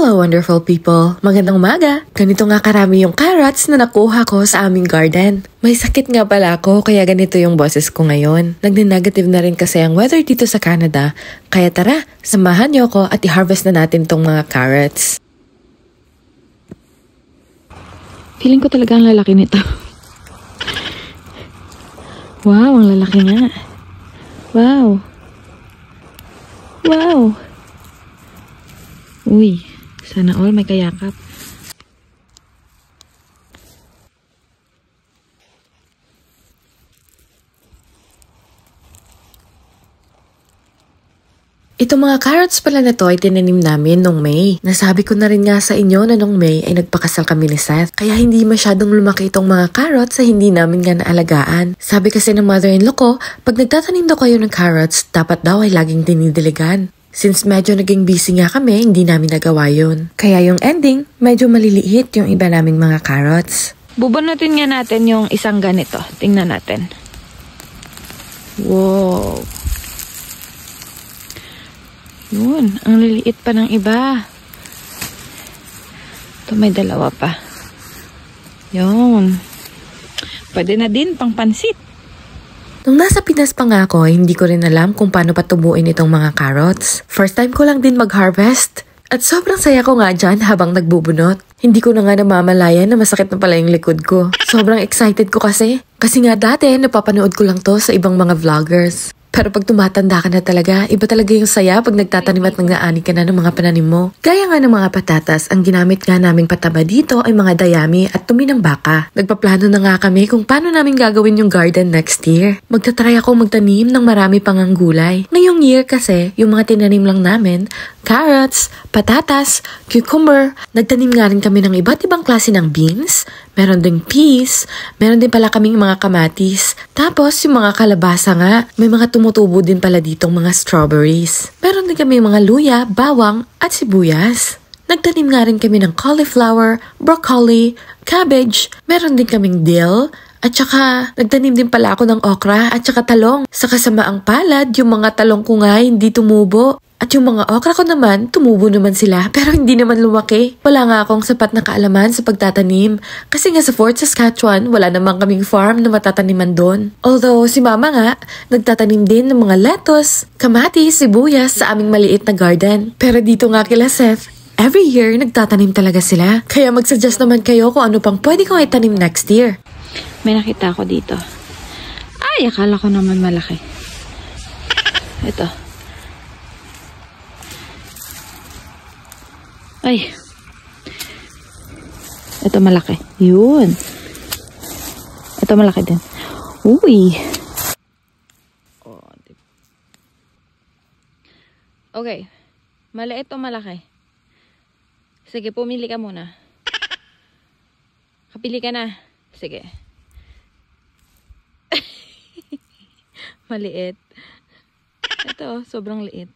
Hello wonderful people! Magandang umaga! Ganito nga karami yung carrots na nakuha ko sa aming garden. May sakit nga pala ako kaya ganito yung boses ko ngayon. Nagne-negative na rin kasi ang weather dito sa Canada. Kaya tara, samahan niyo ako at i-harvest na natin tong mga carrots. Feeling ko talaga ang lalaki nito. Wow, ang lalaki nga. Wow. Wow. Uy, sana all may kayakap. Itong mga carrots pala na to ay tinanim namin nung May. Nasabi ko na rin nga sa inyo na nung May ay nagpakasal kami ni Seth. Kaya hindi masyadong lumaki itong mga carrots sa hindi namin nga naalagaan. Sabi kasi ng mother-in-law ko, pag nagtatanim daw kayo ng carrots, dapat daw ay laging dinidiligan. Since medyo naging busy nga kami, hindi namin nagawa yun. Kaya yung ending, medyo maliliit yung iba naming mga carrots. Bubunutin nga natin yung isang ganito. Tingnan natin. Wow. Yun, ang liliit pa ng iba. Ito may dalawa pa. Yun. Pwede na din pang pansit. Nung nasa Pinas pa nga ako, hindi ko rin alam kung paano patubuin itong mga carrots. First time ko lang din mag-harvest. At sobrang saya ko nga dyan habang nagbubunot. Hindi ko na nga namamalayan na masakit na pala yung likod ko. Sobrang excited ko kasi. Kasi nga dati, napapanood ko lang to sa ibang mga vloggers. Pero pag tumatanda ka na talaga, iba talaga yung saya pag nagtatanim at nag-aani ka na ng mga pananim mo. Gaya nga ng mga patatas, ang ginamit nga naming pataba dito ay mga dayami at tumi ng baka. Nagpaplano na nga kami kung paano namin gagawin yung garden next year. Magtatry ako magtanim ng marami pang ang gulay. Ngayong year kasi, yung mga tinanim lang namin, carrots, patatas, cucumber, nagtanim nga rin kami ng iba't ibang klase ng beans, meron ding peas, meron din pala kaming mga kamatis. Tapos yung mga kalabasa nga, may mga tumutubo din pala ditong mga strawberries. Meron din kami mga luya, bawang at sibuyas. Nagtanim nga rin kami ng cauliflower, broccoli, cabbage, meron din kaming dill, at saka nagtanim din pala ako ng okra at saka talong. Sa kasamaang palad, yung mga talong ko nga hindi tumubo. At yung mga okra ko naman, tumubo naman sila pero hindi naman lumaki. Wala nga akong sapat na kaalaman sa pagtatanim. Kasi nga sa Fort Saskatchewan, wala naman kaming farm na matataniman doon. Although si mama nga, nagtatanim din ng mga lettuce, kamatis, sibuyas sa aming maliit na garden. Pero dito nga kila Seth, every year nagtatanim talaga sila. Kaya mag-suggest naman kayo kung ano pang pwede kong itanim next year. May nakita ako dito. Ay, akala ko naman malaki. Ito. Ay. Ito malaki. Yun. Ito malaki din. Uy. Okay. Maliit o malaki? Sige, pumili ka muna. Kapili ka na. Sige. Maliit. Ito, sobrang liit.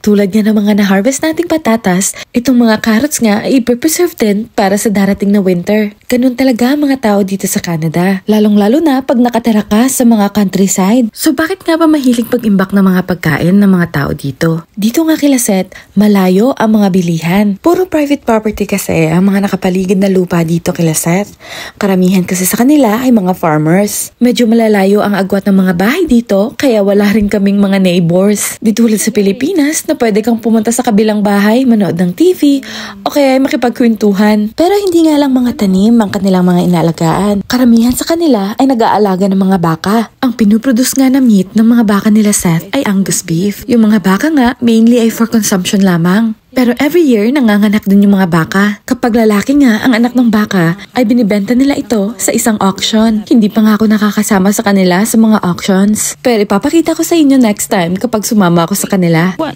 Tulad nga ng mga na-harvest nating patatas, itong mga carrots nga ay i-preserve din para sa darating na winter. Ganun talaga ang mga tao dito sa Canada. Lalong-lalo na pag nakatira ka sa mga countryside. So bakit nga ba mahilig pag-imbak ng mga pagkain ng mga tao dito? Dito nga kila Seth, malayo ang mga bilihan. Puro private property kasi ang mga nakapaligid na lupa dito kila Seth. Karamihan kasi sa kanila ay mga farmers. Medyo malalayo ang agwat ng mga bahay dito, kaya wala rin kaming mga neighbors. Di tulad sa Pilipinas na pwede kang pumunta sa kabilang bahay, manood ng TV, o kaya ay makipagkwentuhan. Pero hindi nga lang mga tanim ang kanilang mga inaalagaan. Karamihan sa kanila ay nag-aalaga ng mga baka. Ang pinuproduce nga na meat ng mga baka nila Seth ay Angus beef. Yung mga baka nga, mainly ay for consumption lamang. Pero every year, nanganganak din yung mga baka. Kapag lalaki nga ang anak ng baka, ay binibenta nila ito sa isang auction. Hindi pa nga ako nakakasama sa kanila sa mga auctions. Pero ipapakita ko sa inyo next time kapag sumama ako sa kanila. What?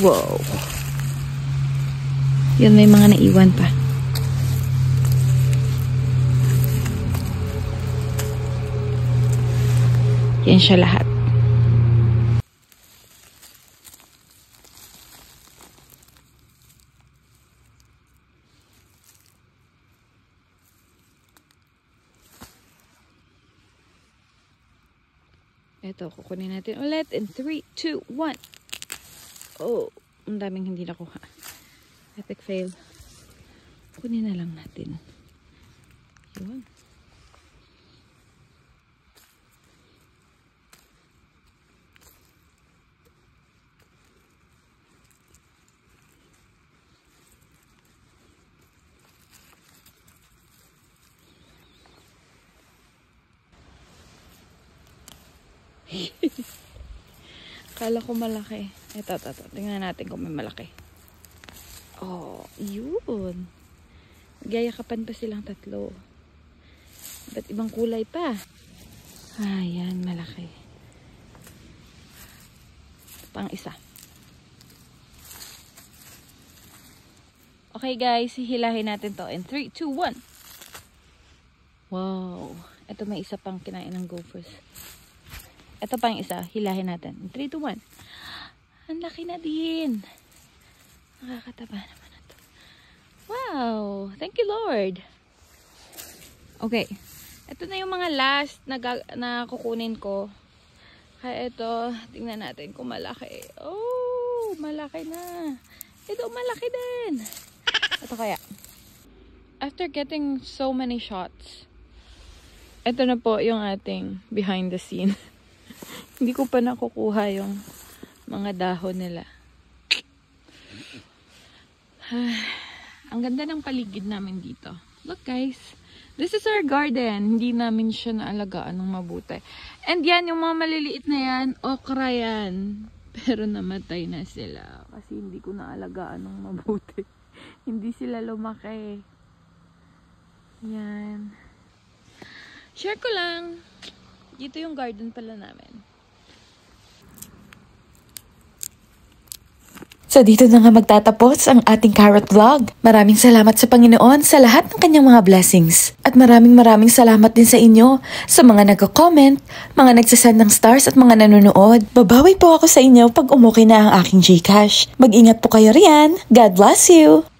Wow. Yun, may mga naiwan pa. Yan siya lahat. Ito, kukunin natin ulit in 3, 2, 1. Oh, ang daming hindi nakuha. Epic fail. Kunin na lang natin. Yun. Kala ko malaki. Ito. Tingnan natin kung may malaki. Oh, yun. Magyayakapan pa silang tatlo. Ba't ibang kulay pa? Ayan, malaki. Pang isa. Okay guys, hihilahin natin to in 3, 2, 1. Wow. Ito may isa pang kinain ng gophers. Ito pa yung isa. Hilahin natin. 3, 2, 1. Ang laki na din. Nakakataba naman na to. Wow. Thank you, Lord. Okay. Ito na yung mga last na kukunin ko. Kaya ito, tingnan natin kung malaki. Oh, malaki na. Ito, malaki din. Ito kaya. After getting so many shots, ito na po yung ating behind the scene. Hindi ko pa nakukuha yung mga dahon nila. Ang ganda ng paligid namin dito. Look guys, this is our garden. Hindi namin siya naalagaan ng mabuti. And yan, yung mga maliliit na yan, okra yan. Pero namatay na sila. Kasi hindi ko naalagaan ng mabuti. Hindi sila lumaki. Yan. Share ko lang. Dito yung garden pala namin. So dito na nga magtatapos ang ating carrot vlog. Maraming salamat sa Panginoon sa lahat ng kanyang mga blessings. At maraming salamat din sa inyo, sa mga nagko-comment, mga nagsasend ng stars at mga nanonood. Babawi po ako sa inyo pag umukay na ang aking GCash. Mag-ingat po kayo riyan. God bless you!